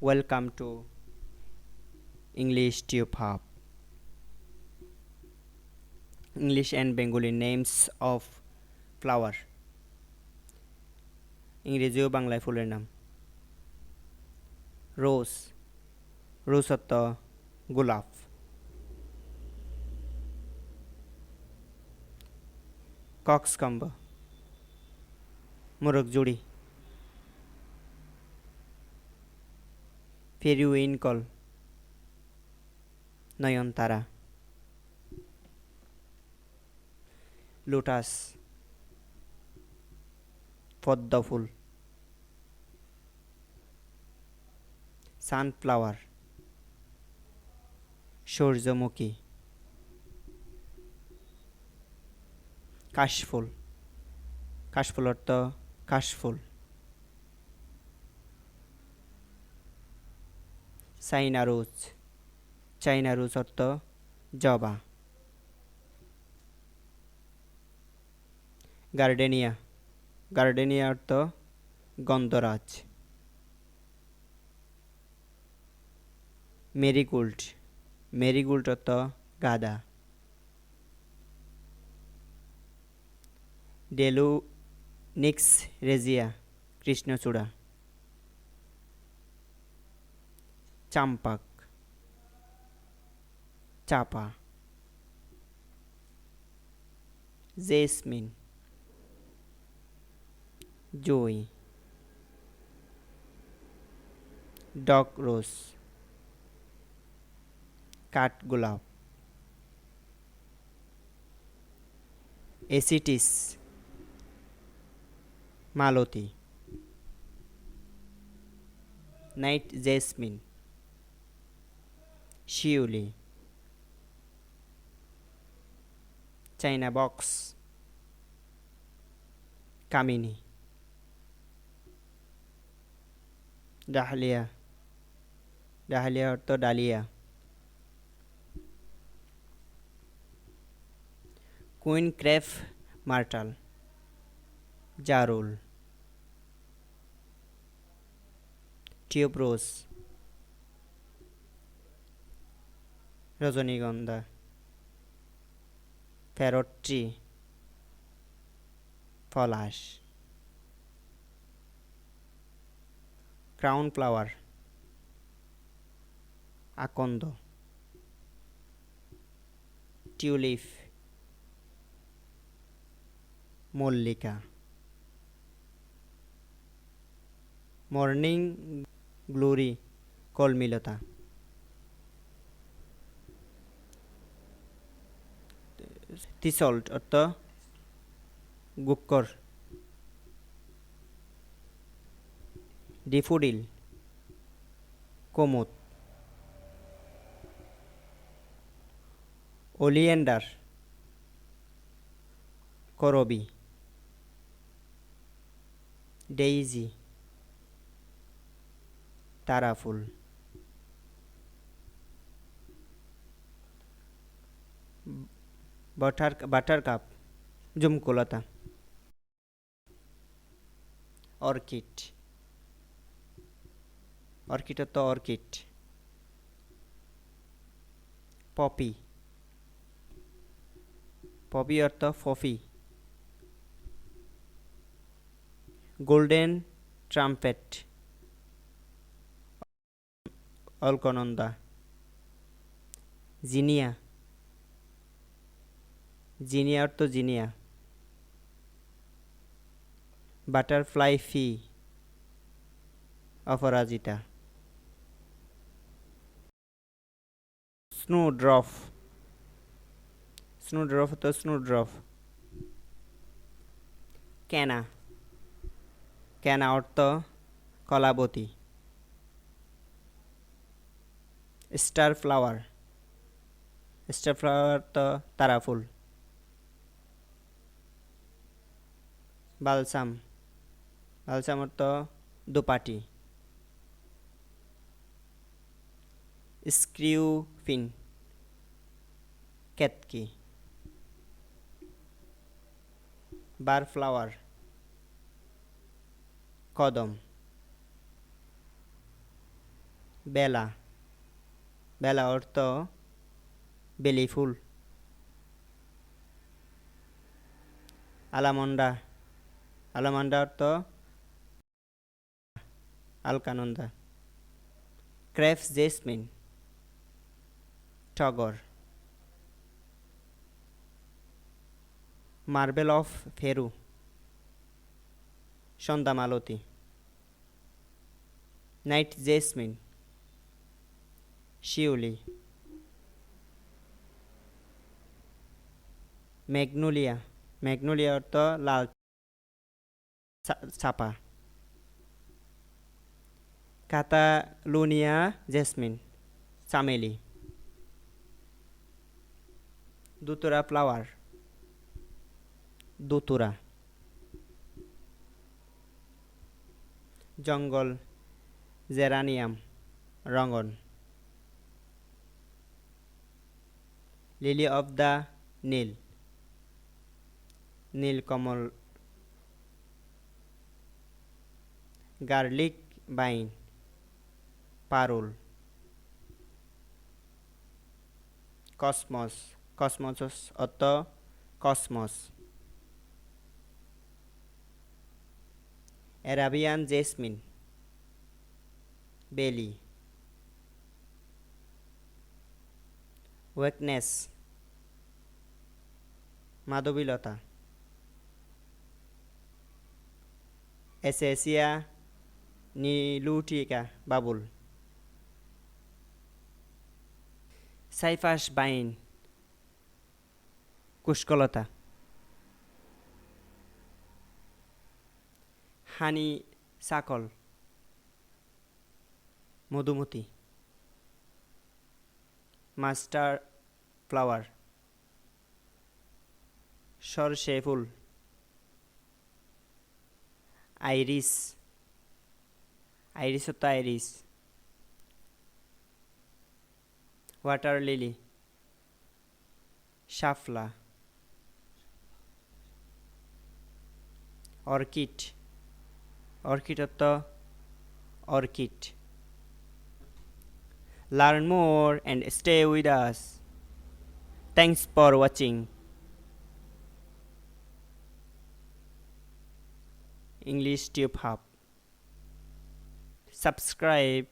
Welcome to English Tube Hub. English and Bengali names of flower. ইংরেজি ও বাংলায় ফুলের নাম। রোজ, রোজ অর্থ গোলাপ। কক্সকম্ব, মোরগজুড়ি। পেরিউইনকল, নয়নতারা। লোটাস, পদ্মফুল। সানফ্লাওয়ার, সূর্যমুখী। কাশফুল, কাশফুল অর্থ কাশফুল। চাইনা রোজ, চাইনা রোজ অর্থ জবা। গার্ডেনিয়া, গার্ডেনিয়া অর্থ গন্ধরাজ। মেরিগোল্ড, মেরিগোল্ড অর্থ গাঁদা। ডেলুনিক্স রেজিয়া, কৃষ্ণচূড়া। চাম্পাক, চাপা। জেসমিন, জুঁই। ডগ রোজ, কাঠগোলাপ। এসিটিস, মালতী। নাইট জেসমিন, শিউলি। চাইনা বক্স, কামিনী। ডাহলিয়া, ডাহলিয়া অর্থ ডালিয়া। কুইন ক্রেফ মার্টাল, জারুল। টিউবরোজ, রজনীগন্ধা। প্যারট ট্রি, পলাশ। ক্রাউন ফ্লাওয়ার, আকন্দ। টিউলিপ, মল্লিকা। মর্নিং গ্লোরি, কলমিলতা। থিসল্ট অর্থ গুক্কর। ডিফুডিল, কোমুদ। ওলিয়েন্ডার, করবি। ডেইজি, তারাফুল। বাটারকাপ, জুমকুলতা। অর্কিড, অর্কিড অর্থ অর্কিড। পপি, পপি অর্থ ফফি। গোল্ডেন ট্রাম্পেট, অলকনন্দা। জিনিয়া, জিনিয়া অর্থ জিনিয়া। বাটারফ্লাই ফি, অপরাজিতা। স্নোড্রফ, স্নোড্রফ অর্থ স্নোড্রফ। ক্যানা, ক্যানা অর্থ Kalabati. Star flower, star flower অর্থ তারাফুল। বালসাম, বালসাম অর্থ দোপাটি। স্ক্রিউফিন, কেতকি। বার ফ্লাওয়ার, কদম। বেলা, বেলা অর্থ বেলি ফুল। আলামন্ডা, আলামন্ডা অর্থ আলকানন্দা। ক্রেফ জেসমিন, টগর। মার্বেল অফ ফেরু, সন্ধ্যা মালতী। নাইট জেসমিন, শিউলি। ম্যাগনোলিয়া, ম্যাগনোলিয়া অর্থ লাল চাপা। কাতালুনিয়া জেসমিন, চামেলি। দুতুরা ফ্লাওয়ার, দুতুরা। জঙ্গল জেরানিয়াম, রঙন। লিলি অফ দ্য নীল, নীলকমল। গার্লিক বাইন, পারুল। কসমস, কসমস অর্থ কসমস। অ্যারাবিয়ান জেসমিন, বেলি। ওয়েকনেস, মাধবীলতা। এসেসিয়া নিলুটিকা, বাবুল। সাইফাস বাইন, কুষ্কলতা। হানি সাকল, মধুমতি। মাস্টার ফ্লাওয়ার, সরষে ফুল। আইরিস, আইরিস অর্থ আইরিস। ওয়াটার লিলি, শাপলা। অর্কিড, অর্কিড অর্থ orchid. Learn more and stay with us. Thanks for watching English Tube Hub. Subscribe